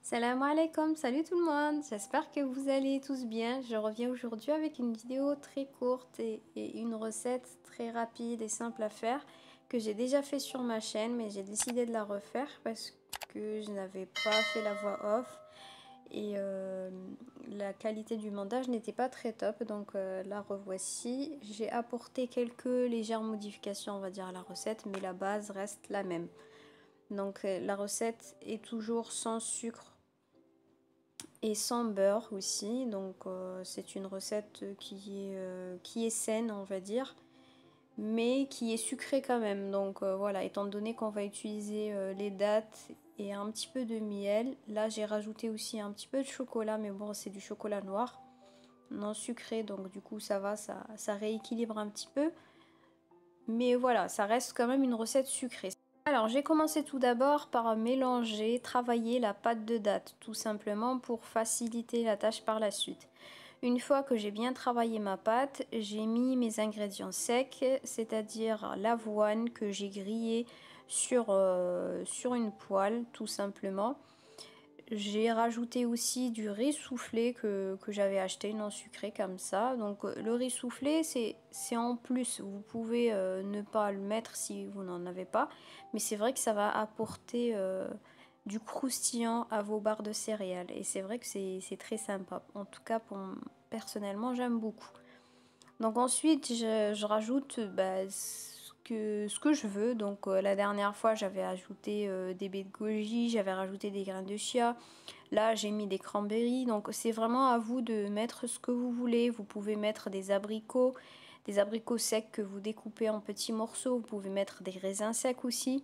Salam alaikum, salut tout le monde, j'espère que vous allez tous bien. Je reviens aujourd'hui avec une vidéo très courte et une recette très rapide et simple à faire que j'ai déjà fait sur ma chaîne, mais j'ai décidé de la refaire parce que je n'avais pas fait la voix off et la qualité du montage n'était pas très top, donc la revoici. J'ai apporté quelques légères modifications on va dire à la recette, mais la base reste la même. Donc la recette est toujours sans sucre et sans beurre aussi, donc c'est une recette qui est saine on va dire, mais qui est sucrée quand même. Donc voilà, étant donné qu'on va utiliser les dattes et un petit peu de miel, là j'ai rajouté aussi un petit peu de chocolat, mais bon c'est du chocolat noir non sucré, donc du coup ça va, ça rééquilibre un petit peu, mais voilà, ça reste quand même une recette sucrée. Alors j'ai commencé tout d'abord par mélanger, travailler la pâte de date, tout simplement pour faciliter la tâche par la suite. Une fois que j'ai bien travaillé ma pâte, j'ai mis mes ingrédients secs, c'est-à-dire l'avoine que j'ai grillée sur une poêle, tout simplement. J'ai rajouté aussi du riz soufflé que j'avais acheté non sucré comme ça. Donc le riz soufflé c'est en plus, vous pouvez ne pas le mettre si vous n'en avez pas, mais c'est vrai que ça va apporter du croustillant à vos barres de céréales et c'est vrai que c'est très sympa. En tout cas personnellement j'aime beaucoup. Donc ensuite je rajoute ce que je veux. Donc la dernière fois j'avais ajouté des baies de goji, j'avais rajouté des grains de chia. Là j'ai mis des cranberries. Donc c'est vraiment à vous de mettre ce que vous voulez. Vous pouvez mettre des abricots secs que vous découpez en petits morceaux. Vous pouvez mettre des raisins secs aussi.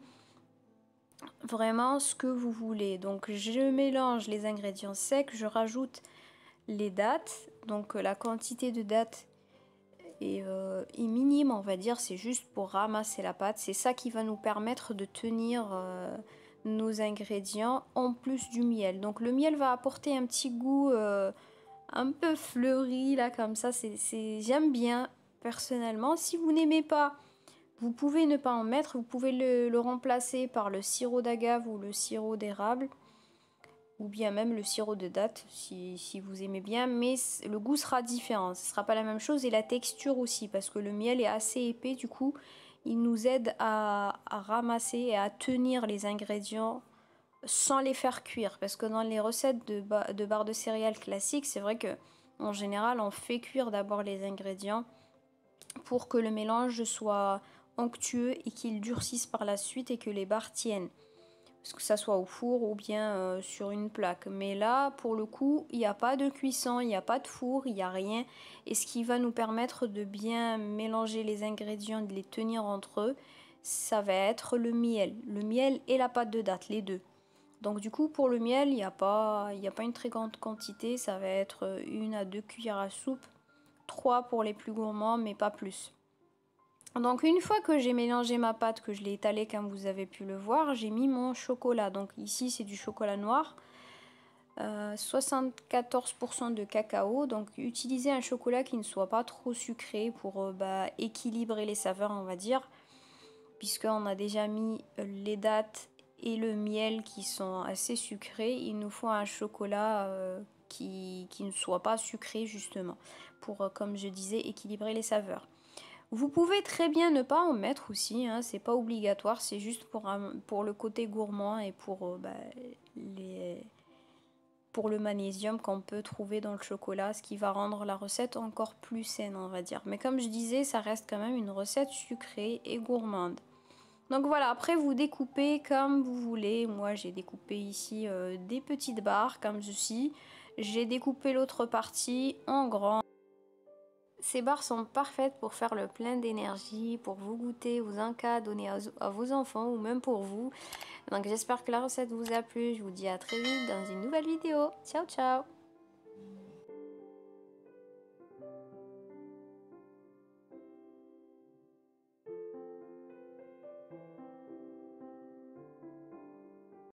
Vraiment ce que vous voulez. Donc je mélange les ingrédients secs, je rajoute les dattes. Donc la quantité de dattes est minime on va dire, c'est juste pour ramasser la pâte. C'est ça qui va nous permettre de tenir nos ingrédients en plus du miel. Donc le miel va apporter un petit goût un peu fleuri là comme ça, j'aime bien personnellement. Si vous n'aimez pas, vous pouvez ne pas en mettre, vous pouvez le remplacer par le sirop d'agave ou le sirop d'érable, ou bien même le sirop de date si vous aimez bien, mais le goût sera différent, ce sera pas la même chose, et la texture aussi, parce que le miel est assez épais, du coup il nous aide à ramasser et à tenir les ingrédients sans les faire cuire, parce que dans les recettes de barres de céréales classiques, c'est vrai que en général on fait cuire d'abord les ingrédients pour que le mélange soit onctueux et qu'il durcisse par la suite et que les barres tiennent, que ça soit au four ou bien sur une plaque. Mais là pour le coup il n'y a pas de cuisson, il n'y a pas de four, il n'y a rien, et ce qui va nous permettre de bien mélanger les ingrédients, de les tenir entre eux, ça va être le miel et la pâte de date, les deux. Donc du coup pour le miel il n'y a pas une très grande quantité, ça va être 1 à 2 cuillères à soupe, 3 pour les plus gourmands mais pas plus. Donc une fois que j'ai mélangé ma pâte, que je l'ai étalée comme vous avez pu le voir, j'ai mis mon chocolat. Donc ici c'est du chocolat noir, 74% de cacao. Donc utilisez un chocolat qui ne soit pas trop sucré pour équilibrer les saveurs on va dire, puisqu'on a déjà mis les dattes et le miel qui sont assez sucrés. Il nous faut un chocolat qui ne soit pas sucré justement, pour comme je disais équilibrer les saveurs. Vous pouvez très bien ne pas en mettre aussi, hein, c'est pas obligatoire, c'est juste pour le côté gourmand et pour le magnésium qu'on peut trouver dans le chocolat, ce qui va rendre la recette encore plus saine on va dire. Mais comme je disais, ça reste quand même une recette sucrée et gourmande. Donc voilà, après vous découpez comme vous voulez. Moi j'ai découpé ici des petites barres comme ceci. J'ai découpé l'autre partie en grand. Ces barres sont parfaites pour faire le plein d'énergie, pour vous goûter, vous en cas, donner à vos enfants ou même pour vous. Donc j'espère que la recette vous a plu. Je vous dis à très vite dans une nouvelle vidéo. Ciao ciao!